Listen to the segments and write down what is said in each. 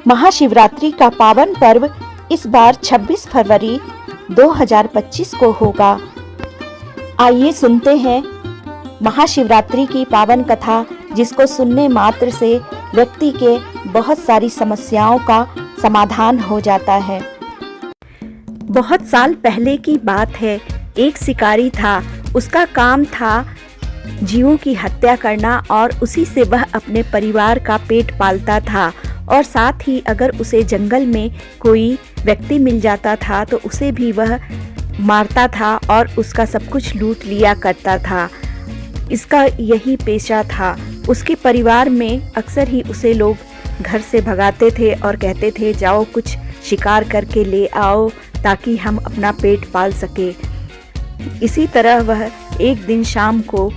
महाशिवरात्रि का पावन पर्व इस बार 26 फरवरी 2025 को होगा। आइए सुनते हैं महाशिवरात्रि की पावन कथा, जिसको सुनने मात्र से व्यक्ति के बहुत सारी समस्याओं का समाधान हो जाता है। बहुत साल पहले की बात है। एक शिकारी था। उसका काम था जीवों की हत्या करना और उसी से वह अपने परिवार का पेट पालता था। और साथ ही अगर उसे जंगल में कोई व्यक्ति मिल जाता था तो उसे भी वह मारता था और उसका सब कुछ लूट लिया करता था। इसका यही पेशा था। उसके परिवार में अक्सर ही उसे लोग घर से भगाते थे और कहते थे, जाओ कुछ शिकार करके ले आओ ताकि हम अपना पेट पाल सके। इसी तरह वह एक दिन शाम को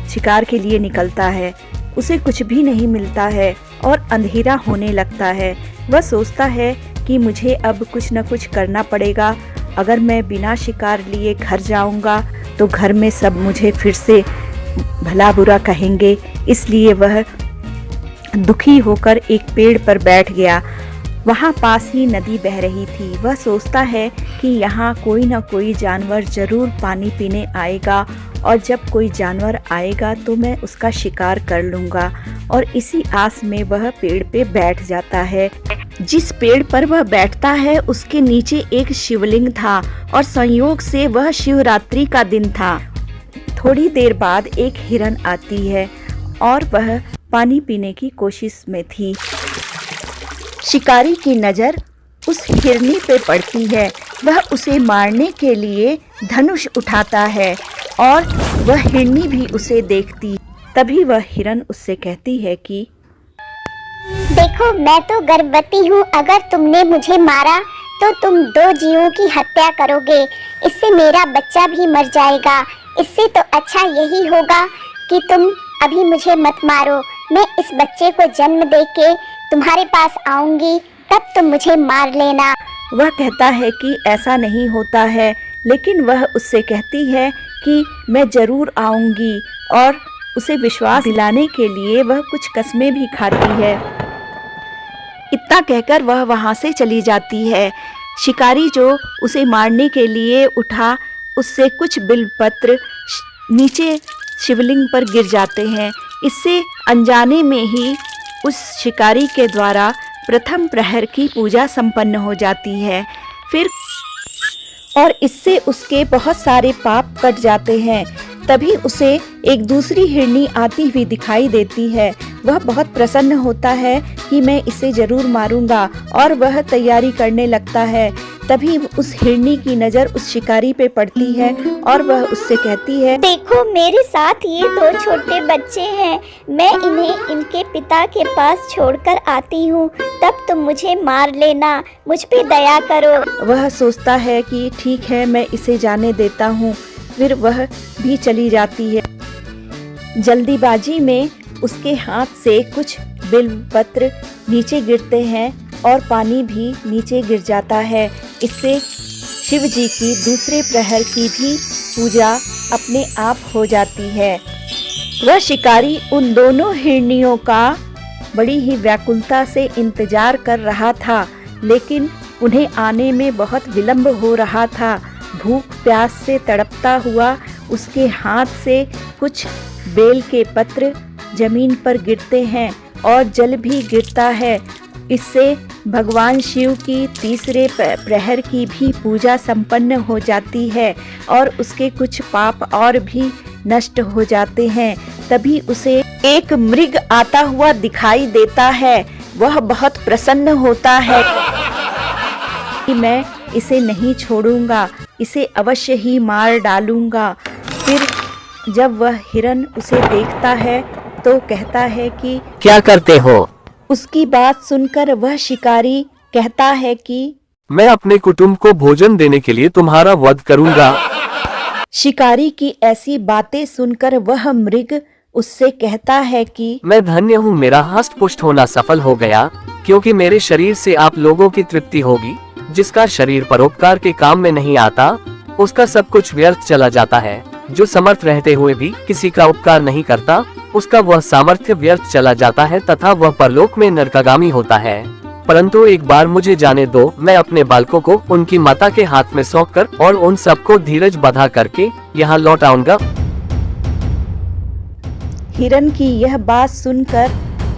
शिकार के लिए निकलता है। उसे कुछ भी नहीं मिलता है और अंधेरा होने लगता है। वह सोचता है कि मुझे अब कुछ न कुछ करना पड़ेगा। अगर मैं बिना शिकार लिए घर जाऊंगा तो घर में सब मुझे फिर से भला बुरा कहेंगे। इसलिए वह दुखी होकर एक पेड़ पर बैठ गया। वहाँ पास ही नदी बह रही थी। वह सोचता है कि यहाँ कोई न कोई जानवर ज़रूर पानी पीने आएगा और जब कोई जानवर आएगा तो मैं उसका शिकार कर लूँगा। और इसी आस में वह पेड़ पे बैठ जाता है। जिस पेड़ पर वह बैठता है उसके नीचे एक शिवलिंग था और संयोग से वह शिवरात्रि का दिन था। थोड़ी देर बाद एक हिरन आती है और वह पानी पीने की कोशिश में थी। शिकारी की नज़र उस हिरनी पे पड़ती है। वह उसे मारने के लिए धनुष उठाता है और वह हिरनी भी उसे देखती। तभी वह हिरन उससे कहती है कि देखो, मैं तो गर्भवती हूँ। अगर तुमने मुझे मारा तो तुम 2 जीवों की हत्या करोगे। इससे मेरा बच्चा भी मर जाएगा। इससे तो अच्छा यही होगा कि तुम अभी मुझे मत मारो। मैं इस बच्चे को जन्म देके तुम्हारे पास आऊंगी, तब तुम मुझे मार लेना। वह कहता है कि ऐसा नहीं होता है, लेकिन वह उससे कहती है कि मैं ज़रूर आऊंगी। और उसे विश्वास दिलाने के लिए वह कुछ कस्में भी खाती है। इतना कहकर वह वहाँ से चली जाती है। शिकारी जो उसे मारने के लिए उठा, उससे कुछ बिलपत्र नीचे शिवलिंग पर गिर जाते हैं। इससे अनजाने में ही उस शिकारी के द्वारा प्रथम प्रहर की पूजा संपन्न हो जाती है। फिर और इससे उसके बहुत सारे पाप कट जाते हैं। तभी उसे एक दूसरी हिरनी आती हुई दिखाई देती है। वह बहुत प्रसन्न होता है कि मैं इसे जरूर मारूंगा और वह तैयारी करने लगता है। तभी उस हिरनी की नज़र उस शिकारी पे पड़ती है और वह उससे कहती है, देखो, मेरे साथ ये 2 छोटे बच्चे हैं। मैं इन्हें इनके पिता के पास छोड़कर आती हूँ, तब तुम मुझे मार लेना। मुझ पे दया करो। वह सोचता है कि ठीक है, मैं इसे जाने देता हूँ। फिर वह भी चली जाती है। जल्दीबाजी में उसके हाथ से कुछ बिलपत्र नीचे गिरते हैं और पानी भी नीचे गिर जाता है। इससे शिव जी की दूसरे प्रहर की भी पूजा अपने आप हो जाती है। वह शिकारी उन दोनों हिरनियों का बड़ी ही व्याकुलता से इंतजार कर रहा था, लेकिन उन्हें आने में बहुत विलंब हो रहा था। भूख प्यास से तड़पता हुआ उसके हाथ से कुछ बेल के पत्र जमीन पर गिरते हैं और जल भी गिरता है। इससे भगवान शिव की तीसरे प्रहर की भी पूजा संपन्न हो जाती है और उसके कुछ पाप और भी नष्ट हो जाते हैं। तभी उसे एक मृग आता हुआ दिखाई देता है। वह बहुत प्रसन्न होता है कि मैं इसे नहीं छोड़ूंगा, इसे अवश्य ही मार डालूंगा। फिर जब वह हिरन उसे देखता है तो कहता है कि क्या करते हो? उसकी बात सुनकर वह शिकारी कहता है कि मैं अपने कुटुंब को भोजन देने के लिए तुम्हारा वध करूंगा। शिकारी की ऐसी बातें सुनकर वह मृग उससे कहता है कि मैं धन्य हूँ, मेरा हष्ट पुष्ट होना सफल हो गया, क्योंकि मेरे शरीर से आप लोगों की तृप्ति होगी। जिसका शरीर परोपकार के काम में नहीं आता, उसका सब कुछ व्यर्थ चला जाता है। जो समर्थ रहते हुए भी किसी का उपकार नहीं करता, उसका वह सामर्थ्य व्यर्थ चला जाता है तथा वह परलोक में नरकागामी होता है। परंतु एक बार मुझे जाने दो, मैं अपने बालकों को उनकी माता के हाथ में सौंप कर और उन सबको धीरज बंधा करके यहाँ लौट आऊंगा। हिरन की यह बात सुनकर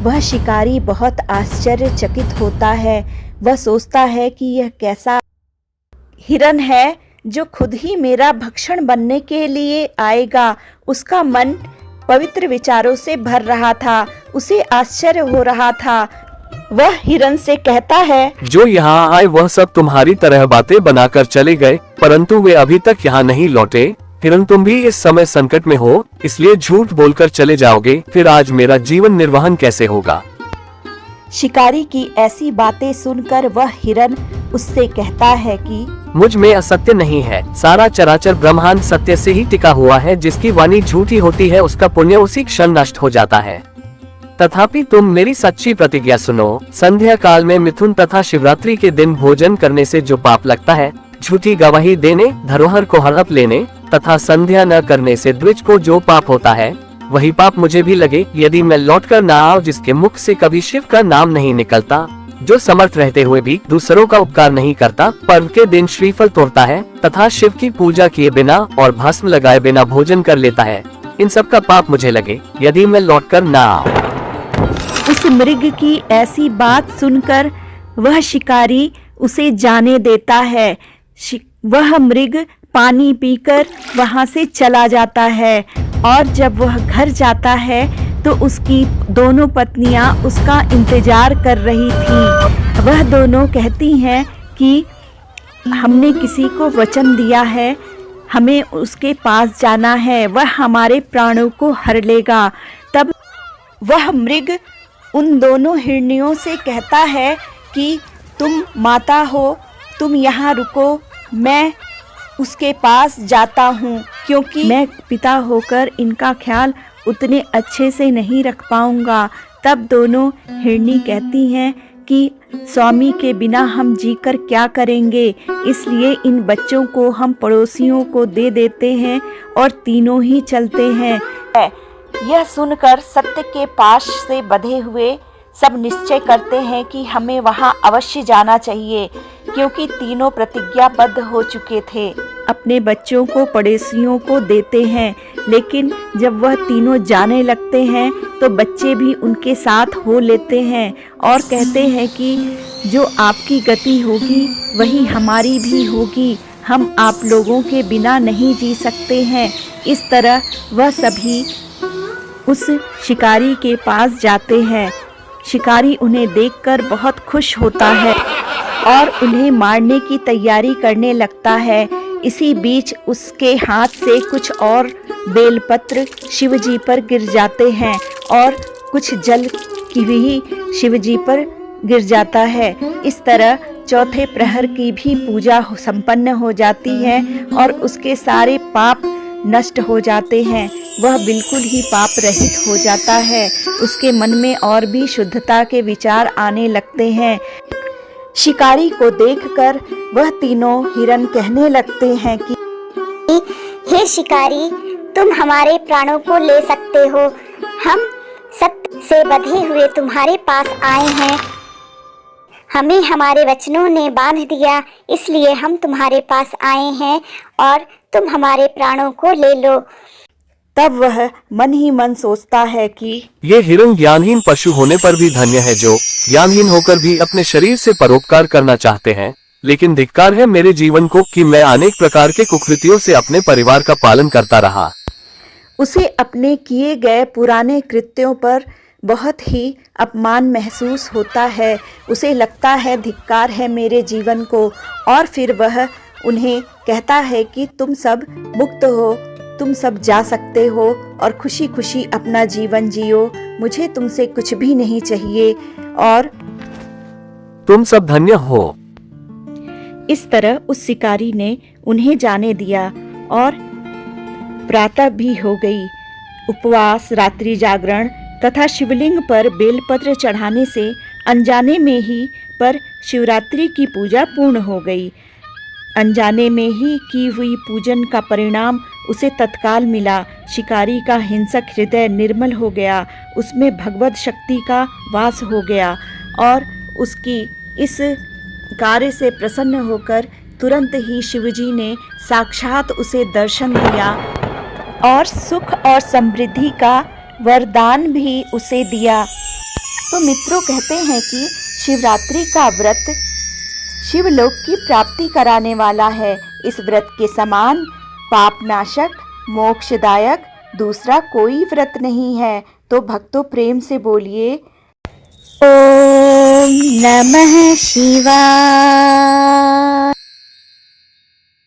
वह शिकारी बहुत आश्चर्यचकित होता है। वह सोचता है कि यह कैसा हिरन है जो खुद ही मेरा भक्षण बनने के लिए आएगा। उसका मन पवित्र विचारों से भर रहा था। उसे आश्चर्य हो रहा था। वह हिरन से कहता है, जो यहाँ आए वह सब तुम्हारी तरह बातें बनाकर चले गए, परंतु वे अभी तक यहाँ नहीं लौटे। हिरन, तुम भी इस समय संकट में हो, इसलिए झूठ बोलकर चले जाओगे। फिर आज मेरा जीवन निर्वहन कैसे होगा? शिकारी की ऐसी बातें सुनकर वह हिरन उससे कहता है कि मुझ में असत्य नहीं है। सारा चराचर ब्रह्मांड सत्य से ही टिका हुआ है। जिसकी वाणी झूठी होती है उसका पुण्य उसी क्षण नष्ट हो जाता है। तथापि तुम मेरी सच्ची प्रतिज्ञा सुनो। संध्या काल में मिथुन तथा शिवरात्रि के दिन भोजन करने से जो पाप लगता है, झूठी गवाही देने, धरोहर को हड़प लेने तथा संध्या न करने से द्विज को जो पाप होता है, वही पाप मुझे भी लगे यदि मैं लौटकर न आऊं। जिसके मुख से कभी शिव का नाम नहीं निकलता, जो समर्थ रहते हुए भी दूसरों का उपकार नहीं करता, पर्व के दिन श्रीफल तोड़ता है तथा शिव की पूजा किए बिना और भस्म लगाए बिना भोजन कर लेता है, इन सब का पाप मुझे लगे यदि मैं लौटकर न आऊं। उस मृग की ऐसी बात सुनकर वह शिकारी उसे जाने देता है। वह मृग पानी पीकर वहां से चला जाता है और जब वह घर जाता है तो उसकी दोनों पत्नियां उसका इंतजार कर रही थीं। वह दोनों कहती हैं कि हमने किसी को वचन दिया है, हमें उसके पास जाना है, वह हमारे प्राणों को हर लेगा। तब वह मृग उन दोनों हिरनियों से कहता है कि तुम माता हो, तुम यहाँ रुको, मैं उसके पास जाता हूँ, क्योंकि मैं पिता होकर इनका ख्याल उतने अच्छे से नहीं रख पाऊंगा। तब दोनों हिरनी कहती हैं कि स्वामी के बिना हम जीकर क्या करेंगे, इसलिए इन बच्चों को हम पड़ोसियों को दे देते हैं और तीनों ही चलते हैं। यह सुनकर सत्य के पाश से बंधे हुए सब निश्चय करते हैं कि हमें वहां अवश्य जाना चाहिए, क्योंकि तीनों प्रतिज्ञाबद्ध हो चुके थे। अपने बच्चों को पड़ोसियों को देते हैं, लेकिन जब वह तीनों जाने लगते हैं तो बच्चे भी उनके साथ हो लेते हैं और कहते हैं कि जो आपकी गति होगी वही हमारी भी होगी, हम आप लोगों के बिना नहीं जी सकते हैं। इस तरह वह सभी उस शिकारी के पास जाते हैं। शिकारी उन्हें देखकर बहुत खुश होता है और उन्हें मारने की तैयारी करने लगता है। इसी बीच उसके हाथ से कुछ और बेलपत्र शिवजी पर गिर जाते हैं और कुछ जल की भी शिवजी पर गिर जाता है। इस तरह चौथे प्रहर की भी पूजा संपन्न हो जाती है और उसके सारे पाप नष्ट हो जाते हैं। वह बिल्कुल ही पाप रहित हो जाता है। उसके मन में और भी शुद्धता के विचार आने लगते हैं। शिकारी को देखकर वह तीनों हिरन कहने लगते हैं कि हे शिकारी, तुम हमारे प्राणों को ले सकते हो। हम सत्य से बंधे हुए तुम्हारे पास आए हैं। हमें हमारे वचनों ने बांध दिया, इसलिए हम तुम्हारे पास आए हैं और तुम हमारे प्राणों को ले लो। तब वह मन ही मन सोचता है कि ये हिरन ज्ञानहीन पशु होने पर भी धन्य है, जो ज्ञानहीन होकर भी अपने शरीर से परोपकार करना चाहते हैं। लेकिन धिक्कार है मेरे जीवन को कि मैं अनेक प्रकार के कुकृतियों से अपने परिवार का पालन करता रहा। उसे अपने किए गए पुराने कृत्यों पर बहुत ही अपमान महसूस होता है। उसे लगता है धिक्कार है मेरे जीवन को, और फिर वह उन्हें कहता है कि तुम सब मुक्त हो, तुम सब जा सकते हो और खुशी खुशी अपना जीवन जियो। मुझे तुमसे कुछ भी नहीं चाहिए और तुम सब धन्य हो। इस तरह उस शिकारी ने उन्हें जाने दिया और प्रातः भी हो गई। उपवास, रात्रि जागरण तथा शिवलिंग पर बेलपत्र चढ़ाने से अनजाने में ही पर शिवरात्रि की पूजा पूर्ण हो गई। अनजाने में ही की हुई पूजन का परिणाम उसे तत्काल मिला। शिकारी का हिंसक हृदय निर्मल हो गया, उसमें भगवत शक्ति का वास हो गया और उसकी इस कार्य से प्रसन्न होकर तुरंत ही शिवजी ने साक्षात उसे दर्शन दिया और सुख और समृद्धि का वरदान भी उसे दिया। तो मित्रों, कहते हैं कि शिवरात्रि का व्रत शिवलोक की प्राप्ति कराने वाला है। इस व्रत के समान पापनाशक, मोक्षदायक दूसरा कोई व्रत नहीं है। तो भक्तों, प्रेम से बोलिए ओम नमः शिवाय।